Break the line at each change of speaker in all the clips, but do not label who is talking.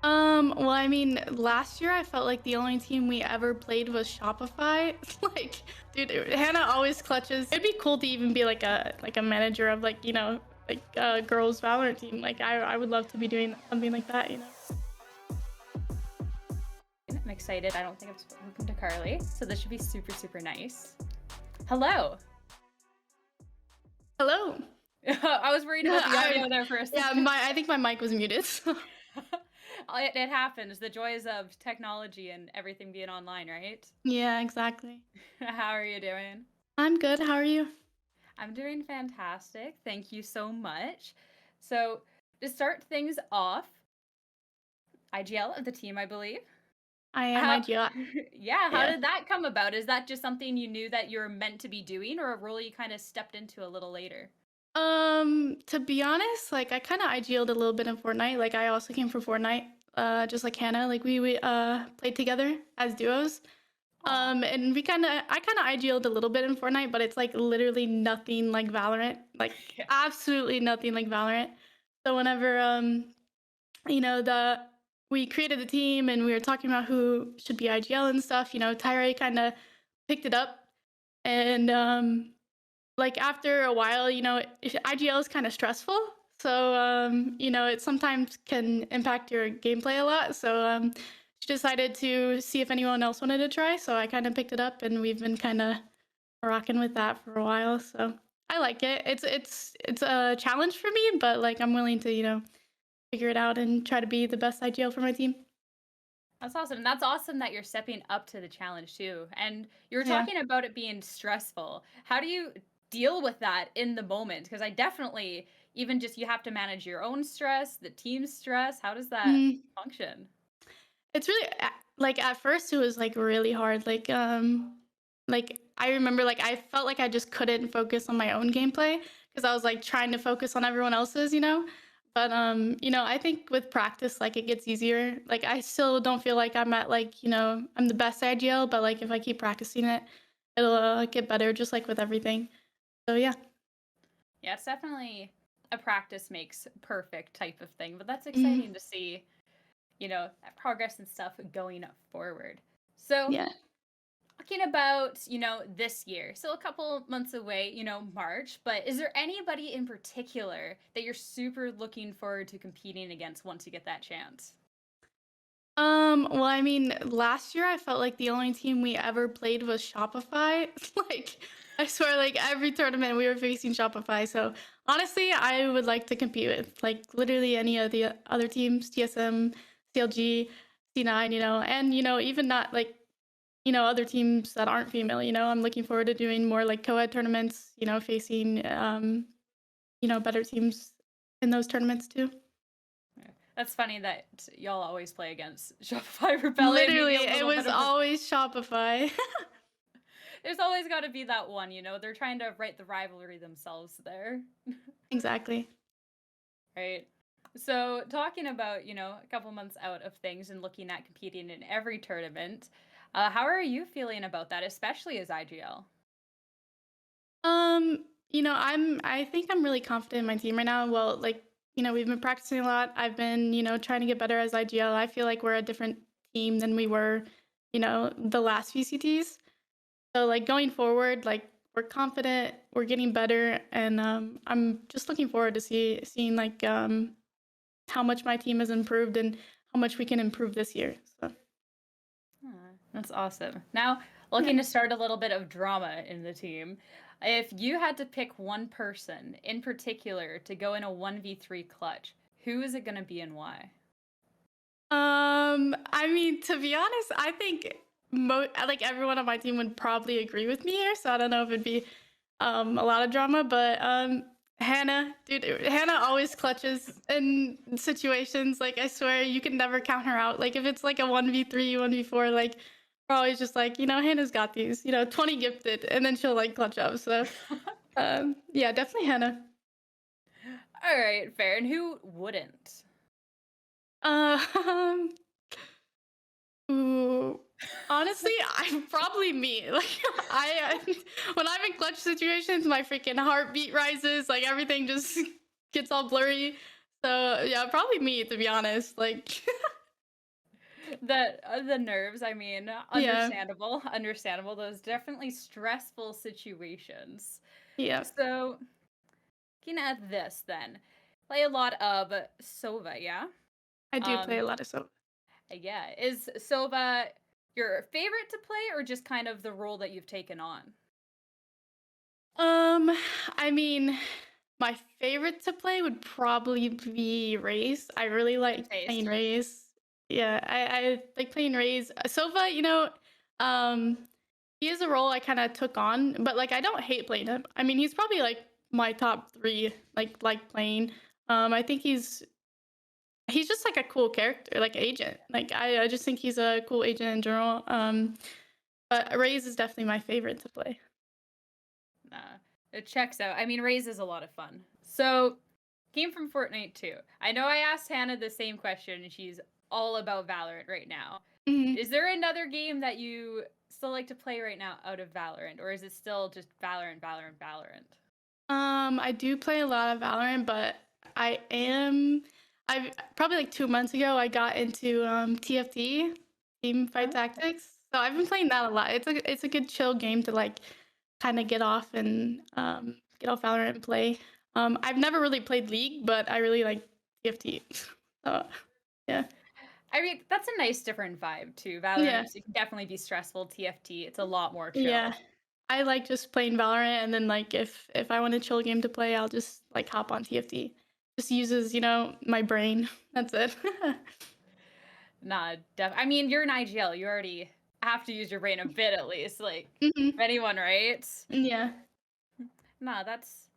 Well, I mean, last year I felt like the only team we ever played was Shopify. Like, dude, Hannah always clutches. It'd be cool to even be like a manager of like, like a girls Valorant team. Like I would love to be doing something like that.
I'm excited. I don't think I've spoken to Carlee, so this should be super, super nice. Hello.
Hello.
I was worried about the audio there for a
Yeah,
second.
I think my mic was muted.
It happens. The joys of technology and everything being online, right?
Yeah, exactly.
How are you doing?
I'm good. How are you?
I'm doing fantastic. Thank you so much. So, to start things off, IGL of the team, I believe.
I am
How,
IGL.
yeah, how
Yeah.
did that come about? Is that just something you knew that you're meant to be doing, or a role you kind of stepped into a little later?
To be honest, like I kind of IGL'd a little bit in Fortnite. Like I also came from Fortnite, just like Hannah. Like we played together as duos.
Aw.
And I kind of IGL'd a little bit in Fortnite, but it's like literally nothing like Valorant. Like
Yeah.
absolutely nothing like Valorant. So whenever the we created the team and we were talking about who should be IGL and stuff, Tyre kind of picked it up and like after a while, IGL is kind of stressful. So, it sometimes can impact your gameplay a lot. So, she decided to see if anyone else wanted to try. So I kind of picked it up, and we've been kind of rocking with that for a while. So I like it. It's a challenge for me, but like I'm willing to figure it out and try to be the best IGL for my team.
That's awesome. And that's awesome that you're stepping up to the challenge too. And you were
Yeah.
talking about it being stressful. How do you deal with that in the moment? Because I definitely, even just you have to manage your own stress, the team's stress. How does that
Mm,
function?
it's really like at first it was like really hard. Like I remember like I felt like I just couldn't focus on my own gameplay because I was like trying to focus on everyone else's. But I think with practice like it gets easier. Like I still don't feel like I'm at like, I'm the best IGL, but like if I keep practicing it, it'll get better just like with everything. So yeah.
Yeah, it's definitely a practice makes perfect type of thing. But that's
Mhm.
exciting to see, that progress and stuff going forward. So,
Yeah.
talking about, this year, still a couple months away, March, but is there anybody in particular that you're super looking forward to competing against once you get that chance?
Well, I mean, last year I felt like the only team we ever played was Shopify. Like, I swear, like every tournament we were facing Shopify. So honestly, I would like to compete with like literally any of the other teams, TSM, CLG, C9, and even not like, other teams that aren't female. I'm looking forward to doing more like co-ed tournaments, facing better teams in those tournaments too.
Yeah. That's funny that y'all always play against Shopify Rebellion, maybe
Literally,
a
it
little bit
was
of a.
always Shopify.
There's always got to be that one, they're trying to write the rivalry themselves there.
Exactly.
Right. So, talking about, a couple months out of things and looking at competing in every tournament, how are you feeling about that, especially as IGL?
I think I'm really confident in my team right now. Well, like, we've been practicing a lot. I've been, trying to get better as IGL. I feel like we're a different team than we were, the last VCTs. So like going forward, like we're confident, we're getting better, and I'm just looking forward to seeing like how much my team has improved and how much we can improve this year. So
That's awesome. Now,
yeah.
looking to start a little bit of drama in the team. If you had to pick one person in particular to go in a 1v3 clutch, who is it going to be and why?
I mean, to be honest, I think like everyone on my team would probably agree with me here. So I don't know if it'd be a lot of drama, but Hannah, dude, Hannah always clutches in situations. Like I swear, you can never count her out. Like if it's like a 1v3, 1v4, like we're always just like, Hannah's got these. 20 gifted, and then she'll like clutch up. So yeah, definitely Hannah.
All right, fair. And who wouldn't?
Um, Ooh, honestly, I'm probably me. Like when I'm in clutch situations, my freaking heartbeat rises. Like everything just gets all blurry. So yeah, probably me to be honest. Like
The nerves, I mean,
Yeah.
understandable, understandable. Those definitely stressful situations.
Yeah.
So, looking at this then, play a lot of Sova, yeah?
I do play a
Um,
lot of so.
yeah, is Sova your favorite to play or just kind of the role that you've taken on?
Um, I mean, my favorite to play would probably be Raze. I really
Good
like playing
taste.
Raze. Yeah, I like playing Raze. Sova, um, he is a role I kind of took on, but like I don't hate playing him. I mean, he's probably like my top three, like playing. I think he's just like a cool character, like agent. Like I just think he's a cool agent in general. But Raze is definitely my favorite to play.
It checks out. I mean, Raze is a lot of fun. So, came from Fortnite too. I know I asked Hannah the same question, and she's all about Valorant right now.
Mhm.
Is there another game that you still like to play right now out of Valorant, or is it still just Valorant, Valorant, Valorant?
I do play a lot of Valorant, but I've probably like 2 months ago I got into TFT, Team Fight
Oh,
Tactics. So I've been playing that a lot. It's a good chill game to like kind of get off and get off Valorant and play. I've never really played League, but I really like TFT. So yeah,
I mean, that's a nice different vibe too.
yeah,
Valorant, it can definitely be stressful. TFT, it's a lot more
yeah.
chill.
I like just playing Valorant, and then like if I want a chill game to play, I'll just like hop on TFT. Just uses my brain. That's it.
Nah, I mean, you're an IGL. You already have to use your brain a bit at least. Like
Mhm.
anyone, right?
Yeah.
Nah, that's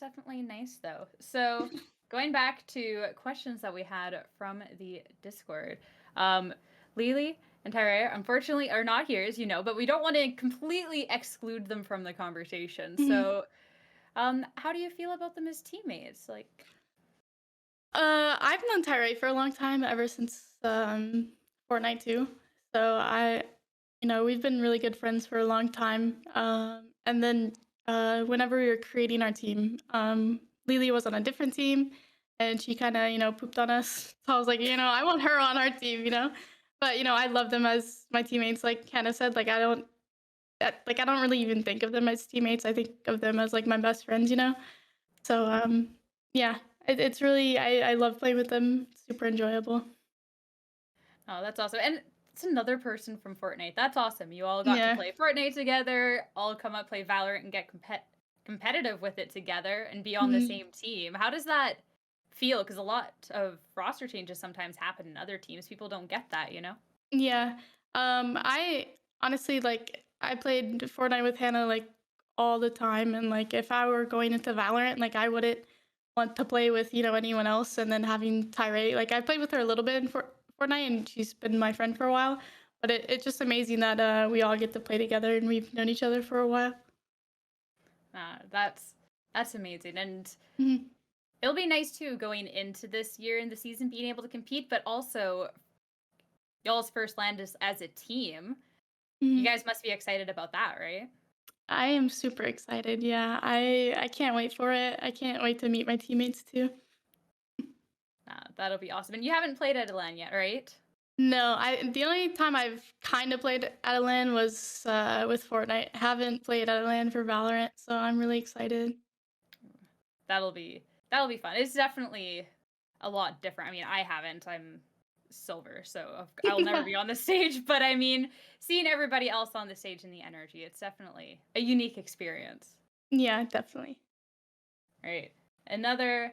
definitely nice though. So going back to questions that we had from the Discord, Lily and Tyre unfortunately are not here, as you know, but we don't want to completely exclude them from the conversation.
Mhm.
So, how do you feel about them as teammates? Like,
I've known Tyree for a long time, ever since Fortnite too. So we've been really good friends for a long time. And then whenever we were creating our team, Lily was on a different team, and she kind of pooped on us. So I was like, I want her on our team. But I love them as my teammates. Like Hannah said, I don't really even think of them as teammates. I think of them as like my best friends. So yeah, it's really I love playing with them. Super enjoyable.
oh, that's awesome. And it's another person from Fortnite. That's awesome. You all got to
Yeah.
play Fortnite together, all come up, play Valorant, and get competitive with it together and be on the
Mhm.
same team. How does that feel? Because a lot of roster changes sometimes happen in other teams. People don't get that, you know?
Yeah. I honestly I played Fortnite with Hannah like all the time, and like if I were going into Valorant, like I wouldn't want to play with anyone else. And then having Tyree, like I played with her a little bit in Fortnite, and she's been my friend for a while. But it's just amazing that we all get to play together, and we've known each other for a while.
That's amazing. And
Mhm.
it'll be nice too going into this year in the season being able to compete, but also y'all's first land is as a team. You
Mhm.
guys must be excited about that, right?
I am super excited. Yeah, I can't wait for it. I can't wait to meet my teammates too.
That'll be awesome. And you haven't played at LAN yet, right?
No, I the only time I've kind of played at a LAN was with Fortnite. Haven't played at a LAN for Valorant, so I'm really excited.
That'll be that'll be fun. It's definitely a lot different. I mean, I haven't. I'm silver, so I'll never
Yeah,
be on the stage. But I mean, seeing everybody else on the stage and the energy, it's definitely a unique experience.
yeah, definitely.
All right. Another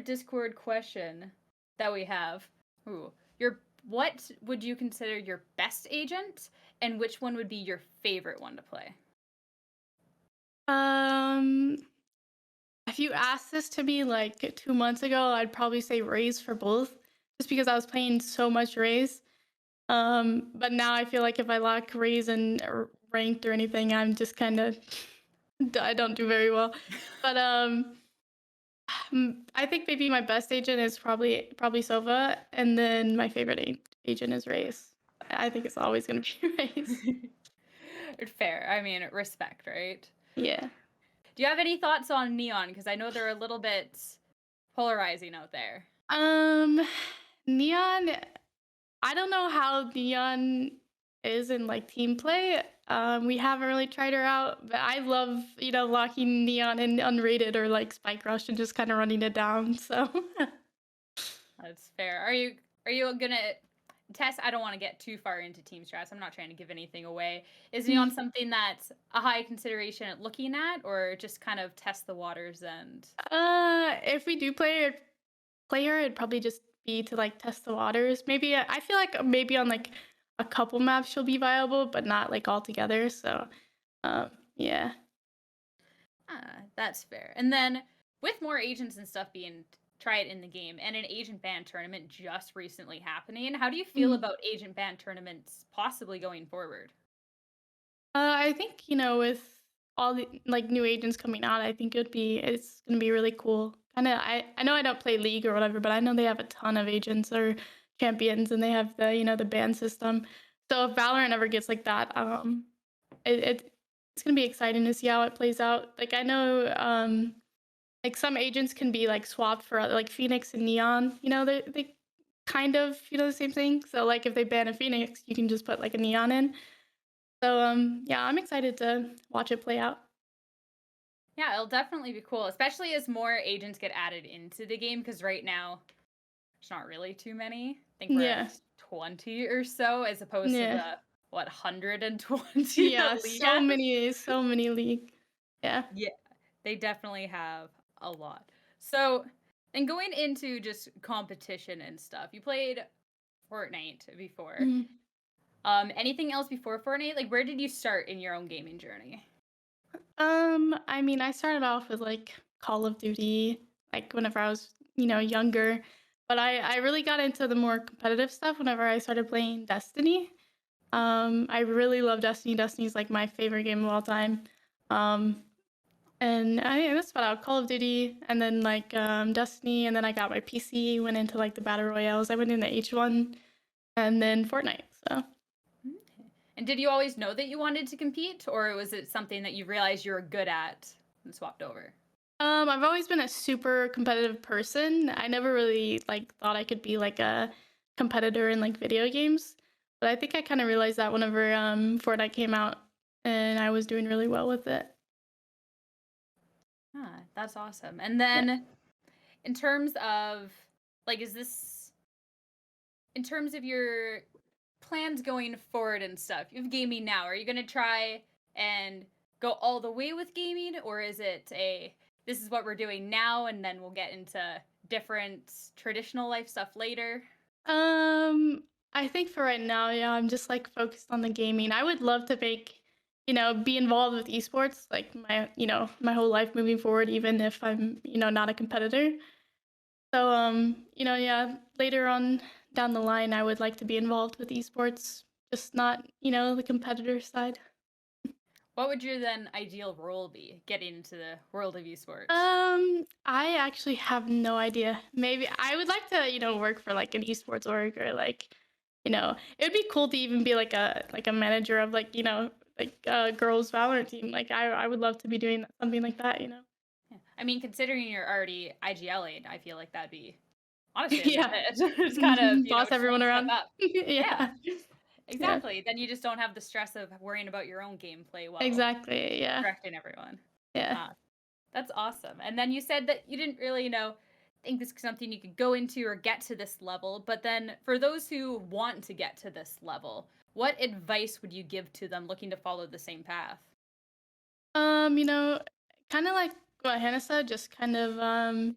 Discord question that we have. Ooh, your what would you consider your best agent, and which one would be your favorite one to play?
Um, if you asked this to me like 2 months ago, I'd probably say Raze for both, just because I was playing so much Raze. But now I feel like if I lock Raze and ranked or anything, I'm just kind of I don't do very well. But I think maybe my best agent is probably Sova, and then my favorite agent is Race. I think it's always gonna be Race.
Fair. I mean, respect, right?
Yeah.
Do you have any thoughts on Neon? Because I know they're a little bit polarizing out there.
Um, Neon. I don't know how Neon is in like team play. We haven't really tried her out, but I love, locking Neon in unrated or like Spike Rush and just kind of running it down. So
That's fair. Are you gonna Tess? I don't want to get too far into team strats. I'm not trying to give anything away. Is Neon
Mm.
something that's a high consideration at looking at, or just kind of test the waters and?
if we do play her, it'd probably just be to like test the waters. Maybe I feel like maybe on like a couple maps she'll be viable, but not like all together. So yeah.
That's fair. And then with more agents and stuff being tried in the game and an agent ban tournament just recently happening, how do you feel
Mhm.
about agent ban tournaments possibly going forward?
I think, with all the like new agents coming out, I think it's gonna be really cool. Kinda I know I don't play League or whatever, but I know they have a ton of agents or champions and they have the ban system. So if Valorant ever gets like that, it's gonna be exciting to see how it plays out. Like I know like some agents can be like swapped for like Phoenix and Neon. They kind of, the same thing. So like if they ban a Phoenix, you can just put like a Neon in. So, yeah, I'm excited to watch it play out.
Yeah, it'll definitely be cool, especially as more agents get added into the game. Because right now, there's not really too many. I think we're
Yeah.
at 20 or so, as opposed to
Yeah.
the what 120 that
Yeah,
League has.
so many league. Yeah.
Yeah, they definitely have a lot. So, and going into just competition and stuff, you played Fortnite before.
Mhm.
Anything else before Fortnite? Like, where did you start in your own gaming journey?
I mean, I started off with, like, Call of Duty, like, whenever I was, younger, but I really got into the more competitive stuff whenever I started playing Destiny. I really love Destiny. Destiny's, like, my favorite game of all time. Um, and that's about it. Call of Duty, and then, like, Destiny, and then I got my PC, went into, like, the battle royales. I went into H1, and then Fortnite, so
Okay. And did you always know that you wanted to compete, or was it something that you realized you were good at and swapped over?
I've always been a super competitive person. I never really like thought I could be like a competitor in like video games, but I think I kind of realized that whenever Fortnite came out, and I was doing really well with it.
That's awesome. And
Yeah.
then, in terms of like, is this in terms of your plans going forward and stuff? You have gaming now. Are you going to try and go all the way with gaming, or is it a this is what we're doing now, and then we'll get into different traditional life stuff later?
Um, I think for right now, yeah, I'm just like focused on the gaming. I would love to be involved with esports like my whole life moving forward, even if I'm, not a competitor. So, yeah, later on down the line, I would like to be involved with esports, just not, the competitor side.
What would your then ideal role be getting into the world of esports?
I actually have no idea. Maybe I would like to, work for like an esports org or like, it would be cool to even be like a manager of like, like a girls Valorant team. Like I would love to be doing something like that.
Yeah. I mean, considering you're already IGLing, I feel like that'd be honestly a good
Yeah.
fit. It's kind of,
Boss
just one
everyone
step
around.
up. Yeah,
Yeah. Yeah.
exactly. Then you just don't have the stress of worrying about your own gameplay while
Exactly. Yeah.
directing everyone.
Yeah.
Uh, that's awesome. And then you said that you didn't really, think this is something you could go into or get to this level. But then for those who want to get to this level, what advice would you give to them looking to follow the same path?
You know, kind of like what Hannah said, just kind of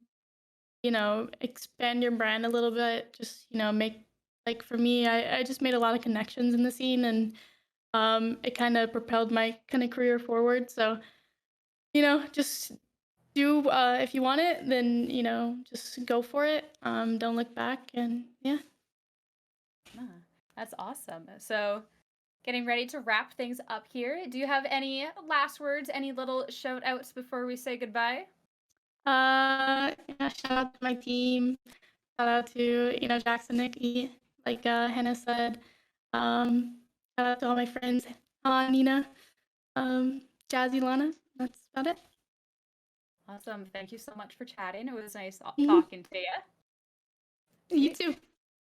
expand your brand a little bit. Just, make like for me, I just made a lot of connections in the scene and it kind of propelled my kind of career forward. So, just do if you want it, then, just go for it. Don't look back and yeah.
Ah, that's awesome. So, getting ready to wrap things up here. Do you have any last words, any little shout outs before we say goodbye?
Yeah, shout out to my team. Shout out to, Jackson, Nikki, like Hannah said. Shout out to all my friends, Nina, Jazzy, Lana. That's about it.
Awesome. Thank you so much for chatting. It was nice
Mhm.
talking to you.
You
Sweet.
too.